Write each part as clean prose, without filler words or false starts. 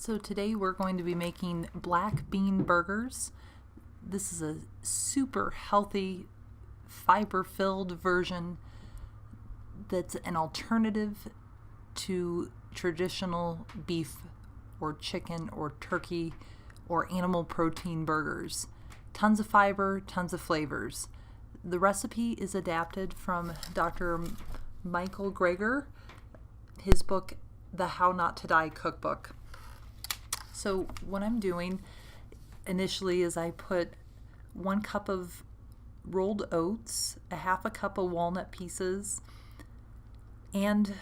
So today we're going to be making black bean burgers. This is a super healthy, fiber-filled version that's an alternative to traditional beef or chicken or turkey or animal protein burgers. Tons of fiber, tons of flavors. The recipe is adapted from Dr. Michael Greger, his book, The Not To Die Cookbook. So what I'm doing initially is I put 1 cup of rolled oats, a half a cup of walnut pieces, and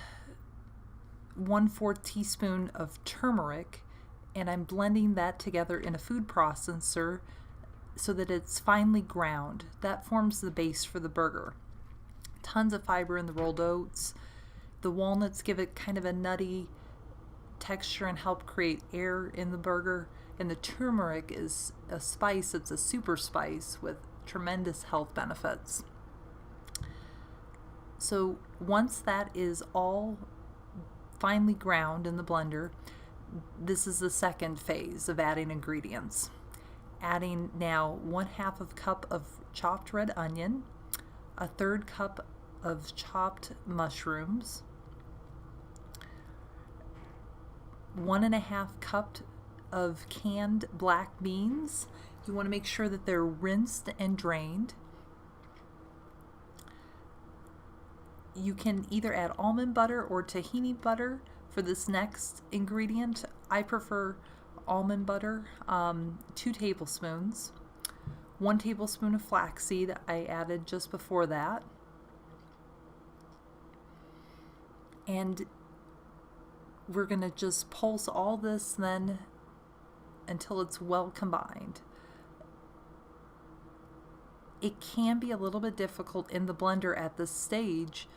1/4 teaspoon of turmeric, and I'm blending that together in a food processor so that it's finely ground. That forms the base for the burger. Tons of fiber in the rolled oats. The walnuts give it kind of a nutty texture and help create air in the burger. And the turmeric is a spice. It's a super spice with tremendous health benefits. So once that is all finely ground in the blender, this is the second phase of adding ingredients. Adding now 1/2 cup of chopped red onion, a 1/3 cup of chopped mushrooms, 1.5 cups of canned black beans. You want to make sure that they're rinsed and drained. You can either add almond butter or tahini butter for this next ingredient. I prefer almond butter, 2 tablespoons. 1 tablespoon of flaxseed I added just before that. And we're going to just pulse all this then until it's well combined. It can be a little bit difficult in the blender at this stage.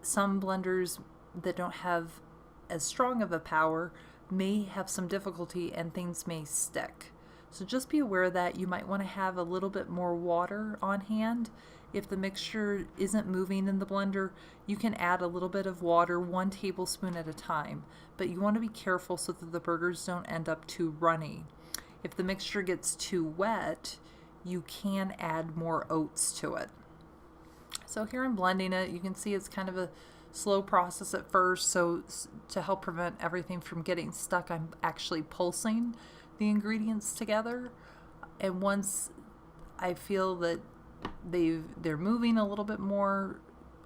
Some blenders that don't have as strong of a power may have some difficulty and things may stick. So just be aware that you might want to have a little bit more water on hand. If the mixture isn't moving in the blender, you can add a little bit of water, 1 tablespoon at a time. But you want to be careful so that the burgers don't end up too runny. If the mixture gets too wet, you can add more oats to it. So here I'm blending it. You can see it's kind of a slow process at first, so to help prevent everything from getting stuck, I'm actually pulsing the ingredients together. And once I feel that they're moving a little bit more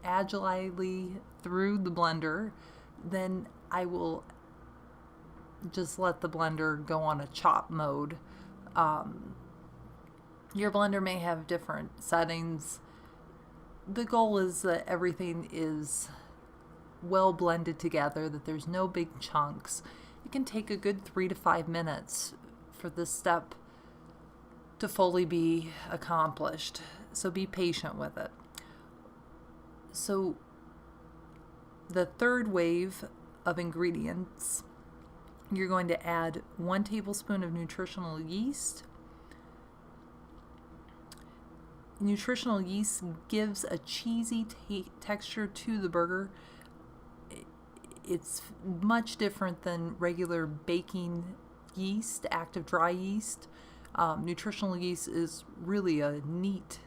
agilely through the blender, then I will just let the blender go on a chop mode. Your blender may have different settings. The goal is that everything is well blended together, that there's no big chunks. It can take a good 3 to 5 minutes for this step to fully be accomplished. So be patient with it. So the third wave of ingredients, you're going to add 1 tablespoon of nutritional yeast. Nutritional yeast gives a cheesy texture to the burger. It's much different than regular baking yeast, active dry yeast. Nutritional yeast is really a neat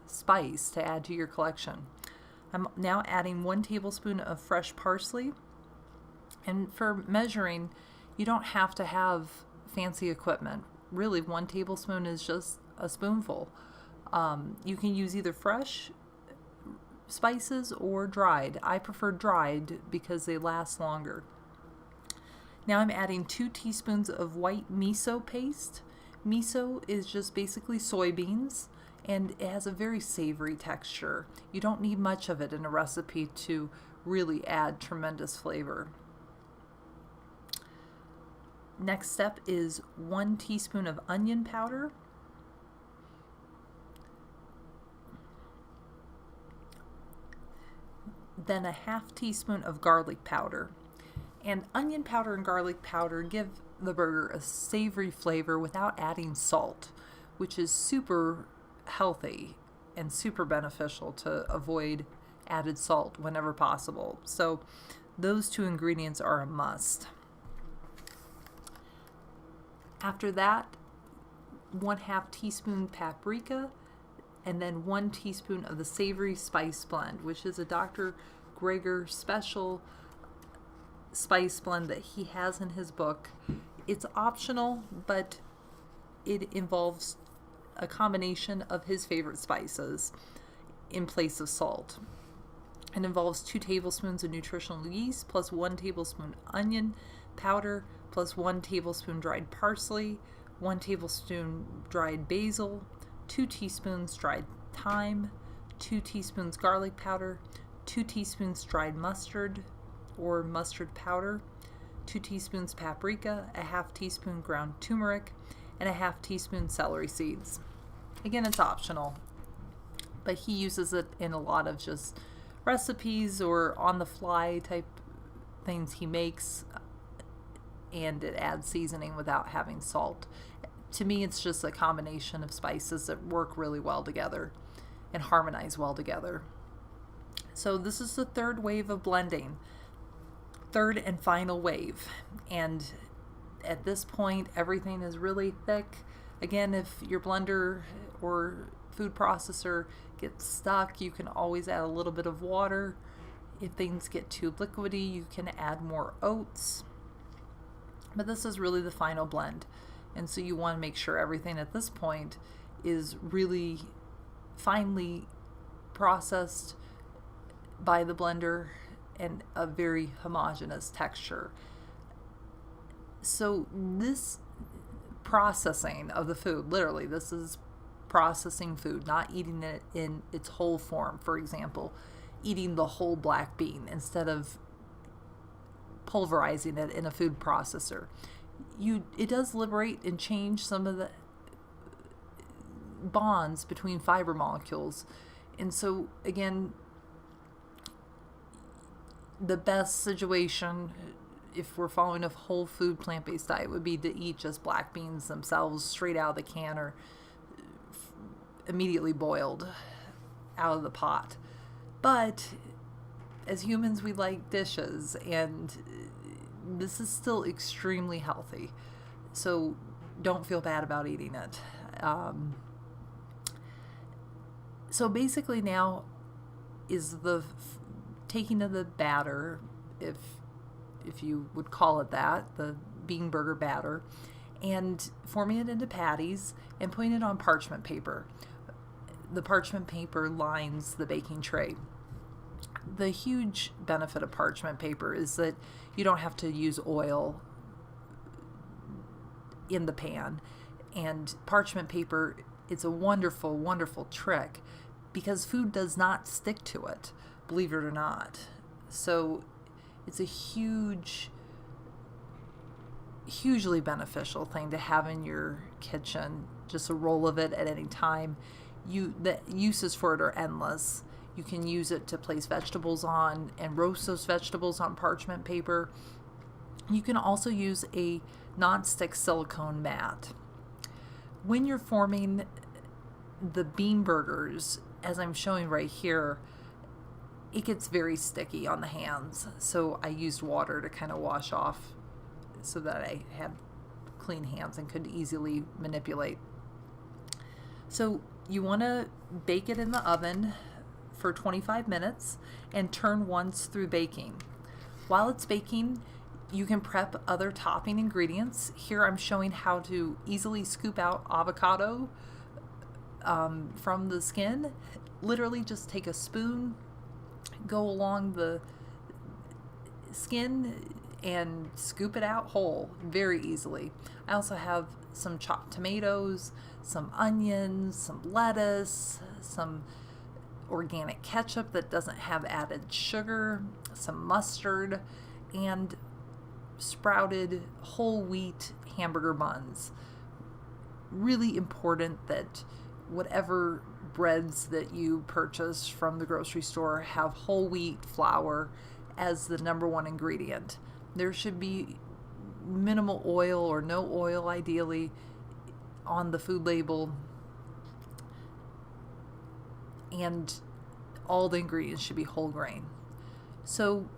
spice to add to your collection. I'm now adding 1 tablespoon of fresh parsley. And for measuring, you don't have to have fancy equipment. Really, 1 tablespoon is just a spoonful. You can use either fresh spices or dried. I prefer dried because they last longer. Now I'm adding 2 teaspoons of white miso paste. Miso is just basically soybeans, and it has a very savory texture. You don't need much of it in a recipe to really add tremendous flavor. Next step is 1 teaspoon of onion powder. Then a 1/2 teaspoon of garlic powder. And onion powder and garlic powder give the burger a savory flavor without adding salt, which is super healthy and super beneficial to avoid added salt whenever possible. So those 2 ingredients are a must. After that, 1/2 teaspoon paprika, and then 1 teaspoon of the savory spice blend, which is a Dr. Greger special spice blend that he has in his book. It's optional, but it involves a combination of his favorite spices in place of salt. It involves 2 tablespoons of nutritional yeast plus 1 tablespoon onion powder plus 1 tablespoon dried parsley, 1 tablespoon dried basil, 2 teaspoons dried thyme, 2 teaspoons garlic powder, 2 teaspoons dried mustard or mustard powder, 2 teaspoons paprika, a 1/2 teaspoon ground turmeric, and a 1/2 teaspoon celery seeds. Again, it's optional, but he uses it in a lot of just recipes or on the fly type things he makes, and it adds seasoning without having salt. To me, it's just a combination of spices that work really well together and harmonize well together. So this is the third wave of blending, third and final wave. And at this point, everything is really thick. Again, if your blender or food processor gets stuck, you can always add a little bit of water. If things get too liquidy, you can add more oats. But this is really the final blend. And so you want to make sure everything at this point is really finely processed by the blender and a very homogeneous texture. So this processing of the food, literally, this is processing food, not eating it in its whole form. For example, eating the whole black bean instead of pulverizing it in a food processor. It does liberate and change some of the bonds between fiber molecules. And so again, the best situation, if we're following a whole food plant-based diet, would be to eat just black beans themselves straight out of the can or immediately boiled out of the pot. But as humans, we like dishes, and this is still extremely healthy. So don't feel bad about eating it. So basically now is the taking of the batter, if you would call it that, the bean burger batter, and forming it into patties and putting it on parchment paper. The parchment paper lines the baking tray. The huge benefit of parchment paper is that you don't have to use oil in the pan. And parchment paper, it's a wonderful, wonderful trick because food does not stick to it, believe it or not. So it's a hugely beneficial thing to have in your kitchen, just a roll of it at any time. The uses for it are endless. You can use it to place vegetables on and roast those vegetables on parchment paper. You can also use a non-stick silicone mat. When you're forming the bean burgers, as I'm showing right here, it gets very sticky on the hands. So I used water to kind of wash off so that I had clean hands and could easily manipulate. So you want to bake it in the oven for 25 minutes and turn once through baking. While it's baking, you can prep other topping ingredients. Here I'm showing how to easily scoop out avocado from the skin. Literally just take a spoon, go along the skin and scoop it out whole very easily. I also have some chopped tomatoes, some onions, some lettuce, some organic ketchup that doesn't have added sugar, some mustard, and sprouted whole wheat hamburger buns. Really important that whatever breads that you purchase from the grocery store have whole wheat flour as the number one ingredient. There should be minimal oil or no oil ideally on the food label, and all the ingredients should be whole grain. So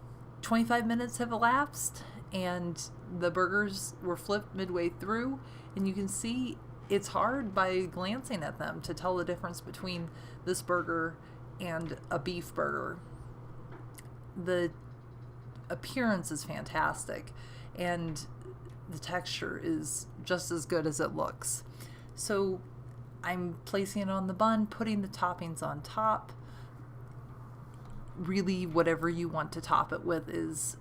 25 minutes have elapsed and the burgers were flipped midway through, and you can see it's hard by glancing at them to tell the difference between this burger and a beef burger. The appearance is fantastic, and the texture is just as good as it looks. So I'm placing it on the bun, putting the toppings on top. Really, whatever you want to top it with is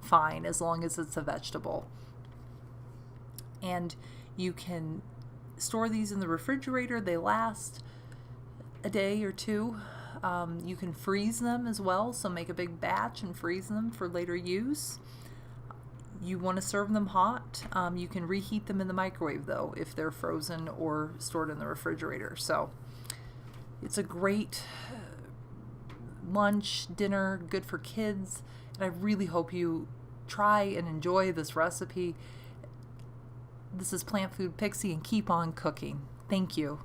fine, as long as it's a vegetable. And you can store these in the refrigerator. They last a day or two. You can freeze them as well, so make a big batch and freeze them for later use. You want to serve them hot. You can reheat them in the microwave, though, if they're frozen or stored in the refrigerator. So it's a great lunch, dinner, good for kids, and I really hope you try and enjoy this recipe. This is Plant Food Pixie, and keep on cooking. Thank you.